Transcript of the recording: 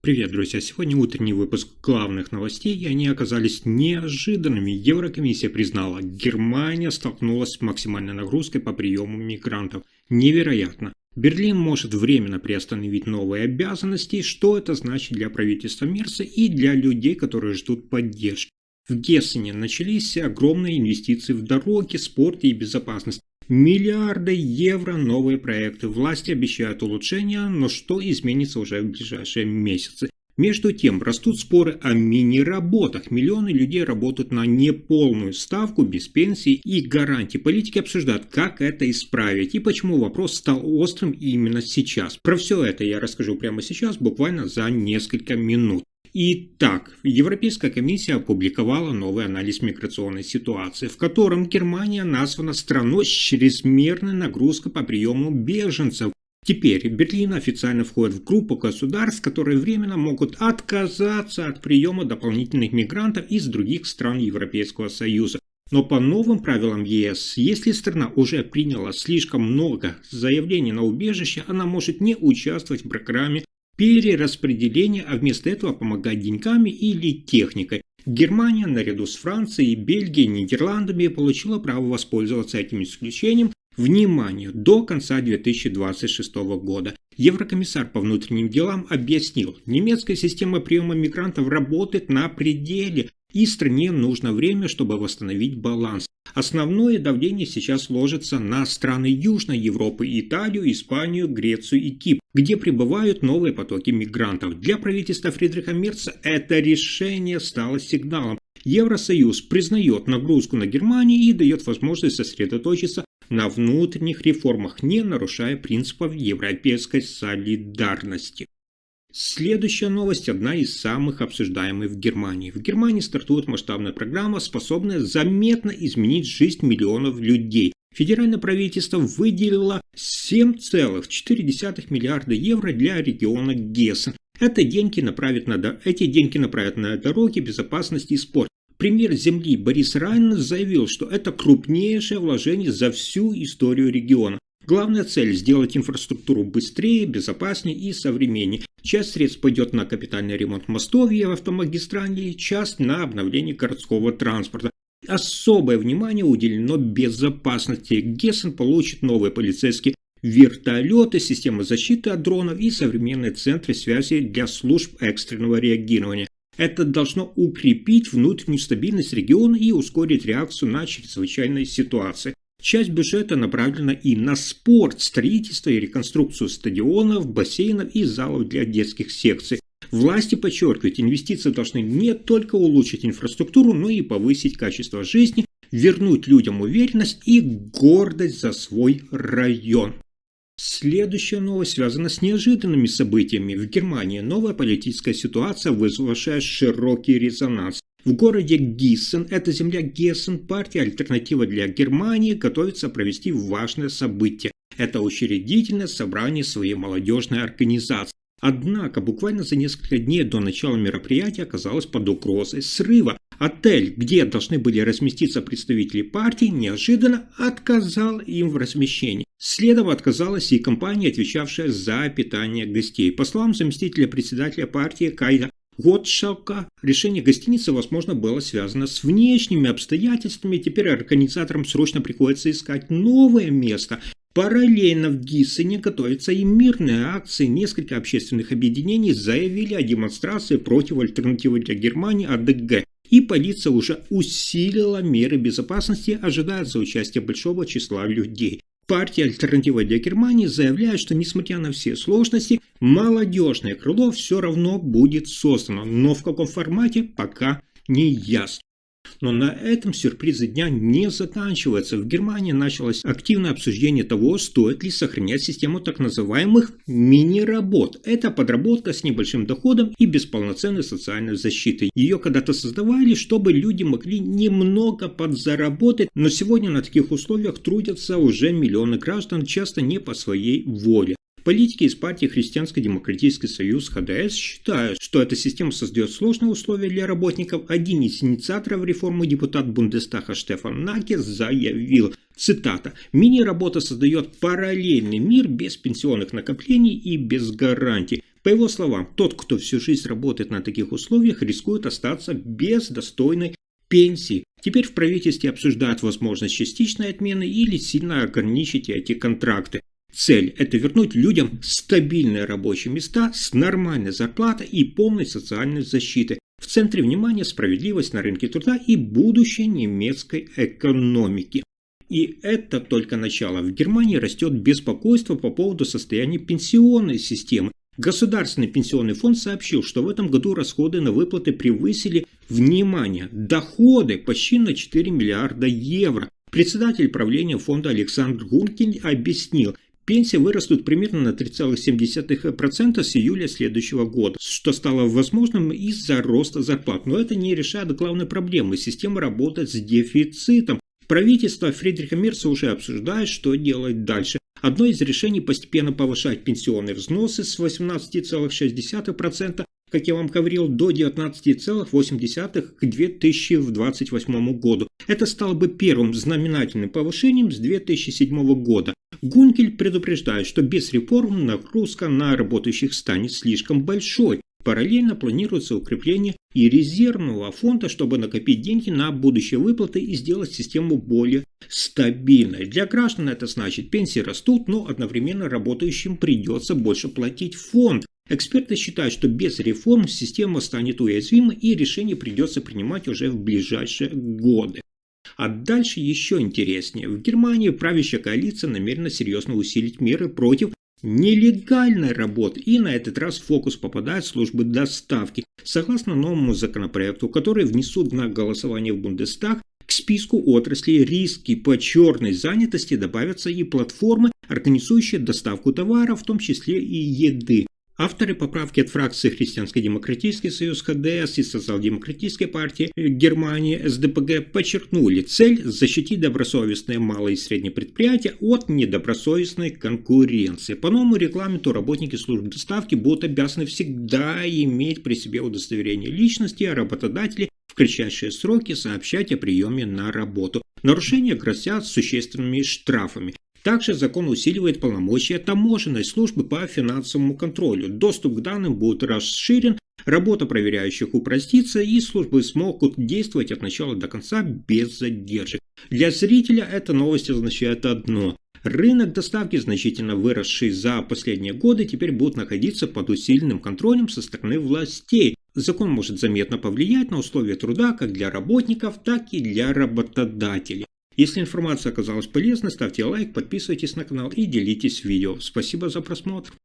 Привет, друзья! Сегодня утренний выпуск главных новостей, и они оказались неожиданными. Еврокомиссия признала, Германия столкнулась с максимальной нагрузкой по приему мигрантов. Невероятно! Берлин может временно приостановить новые обязанности. Что это значит для правительства Мерса и для людей, которые ждут поддержки? В Гессене начались огромные инвестиции в дороги, спорт и безопасность. Миллиарды евро, новые проекты. Власти обещают улучшения, но что изменится уже в ближайшие месяцы? Между тем, растут споры о мини-работах. Миллионы людей работают на неполную ставку, без пенсии и гарантий. Политики обсуждают, как это исправить и почему вопрос стал острым именно сейчас. Про все это я расскажу прямо сейчас, буквально за несколько минут. Итак, Европейская комиссия опубликовала новый анализ миграционной ситуации, в котором Германия названа страной с чрезмерной нагрузкой по приему беженцев. Теперь Берлин официально входит в группу государств, которые временно могут отказаться от приема дополнительных мигрантов из других стран Европейского Союза. Но по новым правилам ЕС, если страна уже приняла слишком много заявлений на убежище, она может не участвовать в программе перераспределения, а вместо этого помогать деньгами или техникой. Германия, наряду с Францией, Бельгией, Нидерландами, получила право воспользоваться этим исключением, внимание, до конца 2026 года. Еврокомиссар по внутренним делам объяснил, немецкая система приема мигрантов работает на пределе, и стране нужно время, чтобы восстановить баланс. Основное давление сейчас ложится на страны Южной Европы, Италию, Испанию, Грецию и Кипр, где прибывают новые потоки мигрантов. Для правительства Фридриха Мерца это решение стало сигналом. Евросоюз признает нагрузку на Германию и дает возможность сосредоточиться на внутренних реформах, не нарушая принципов европейской солидарности. Следующая новость одна из самых обсуждаемых в Германии. В Германии стартует масштабная программа, способная заметно изменить жизнь миллионов людей. Федеральное правительство выделило 7,4 миллиарда евро для региона Гессен. Эти деньги направят на дороги, безопасность и спорт. Премьер земли Борис Райн заявил, что это крупнейшее вложение за всю историю региона. Главная цель – сделать инфраструктуру быстрее, безопаснее и современнее. Часть средств пойдет на капитальный ремонт мостов и автомагистралей, часть на обновление городского транспорта. Особое внимание уделено безопасности. Гессен получит новые полицейские вертолеты, системы защиты от дронов и современные центры связи для служб экстренного реагирования. Это должно укрепить внутреннюю стабильность региона и ускорить реакцию на чрезвычайные ситуации. Часть бюджета направлена и на спорт, строительство и реконструкцию стадионов, бассейнов и залов для детских секций. Власти подчеркивают, инвестиции должны не только улучшить инфраструктуру, но и повысить качество жизни, вернуть людям уверенность и гордость за свой район. Следующая новость связана с неожиданными событиями. В Германии новая политическая ситуация вызвала широкий резонанс. В городе Гиссен, это земля Гессен, партия «Альтернатива для Германии» готовится провести важное событие. Это учредительное собрание своей молодежной организации. Однако буквально за несколько дней до начала мероприятия оказалось под угрозой срыва. Отель, где должны были разместиться представители партии, неожиданно отказал им в размещении. Следом отказалась и компания, отвечавшая за питание гостей. По словам заместителя председателя партии Кайда Готшалка, решение гостиницы, возможно, было связано с внешними обстоятельствами. Теперь организаторам срочно приходится искать новое место. Параллельно в Гиссене готовятся и мирные акции. Несколько общественных объединений заявили о демонстрации против альтернативы для Германии АДГ. И полиция уже усилила меры безопасности, ожидается участие большого числа людей. Партия «Альтернатива для Германии» заявляет, что несмотря на все сложности, молодежное крыло все равно будет создано, но в каком формате пока не ясно. Но на этом сюрпризы дня не заканчиваются. В Германии началось активное обсуждение того, стоит ли сохранять систему так называемых мини-работ. Это подработка с небольшим доходом и без полноценной социальной защиты. Ее когда-то создавали, чтобы люди могли немного подзаработать, но сегодня на таких условиях трудятся уже миллионы граждан, часто не по своей воле. Политики из партии Христианско-демократический союз ХДС считают, что эта система создает сложные условия для работников. Один из инициаторов реформы, депутат Бундестага Штефан Наке, заявил, цитата, «Мини-работа создает параллельный мир без пенсионных накоплений и без гарантий. По его словам, тот, кто всю жизнь работает на таких условиях, рискует остаться без достойной пенсии. Теперь в правительстве обсуждают возможность частичной отмены или сильно ограничить эти контракты. Цель – это вернуть людям стабильные рабочие места с нормальной зарплатой и полной социальной защитой. В центре внимания справедливость на рынке труда и будущее немецкой экономики. И это только начало. В Германии растет беспокойство по поводу состояния пенсионной системы. Государственный пенсионный фонд сообщил, что в этом году расходы на выплаты превысили, внимание, доходы почти на 4 миллиарда евро. Председатель правления фонда Александр Гункель объяснил, пенсии вырастут примерно на 3,7% с июля следующего года, что стало возможным из-за роста зарплат. Но это не решает главной проблемы. Система работает с дефицитом. Правительство Фридриха Мерца уже обсуждает, что делать дальше. Одно из решений – постепенно повышать пенсионные взносы с 18,6%, как я вам говорил, до 19,8% к 2028 году. Это стало бы первым знаменательным повышением с 2007 года. Гункель предупреждает, что без реформ нагрузка на работающих станет слишком большой. Параллельно планируется укрепление и резервного фонда, чтобы накопить деньги на будущие выплаты и сделать систему более стабильной. Для граждан это значит, пенсии растут, но одновременно работающим придется больше платить в фонд. Эксперты считают, что без реформ система станет уязвимой и решение придется принимать уже в ближайшие годы. А дальше еще интереснее. В Германии правящая коалиция намерена серьезно усилить меры против нелегальной работы, и на этот раз в фокус попадают службы доставки. Согласно новому законопроекту, который внесут на голосование в Бундестаг, к списку отраслей риски по черной занятости добавятся и платформы, организующие доставку товаров, в том числе и еды. Авторы поправки от фракции Христианско-демократический союз ХДС и Социал-демократической партии Германии СДПГ подчеркнули цель защитить добросовестные малые и средние предприятия от недобросовестной конкуренции. По новому регламенту работники служб доставки будут обязаны всегда иметь при себе удостоверение личности, а работодатели в кратчайшие сроки сообщать о приеме на работу. Нарушения грозят существенными штрафами. Также закон усиливает полномочия таможенной службы по финансовому контролю. Доступ к данным будет расширен, работа проверяющих упростится, и службы смогут действовать от начала до конца без задержек. Для зрителя эта новость означает одно. Рынок доставки, значительно выросший за последние годы, теперь будет находиться под усиленным контролем со стороны властей. Закон может заметно повлиять на условия труда как для работников, так и для работодателей. Если информация оказалась полезной, ставьте лайк, подписывайтесь на канал и делитесь видео. Спасибо за просмотр.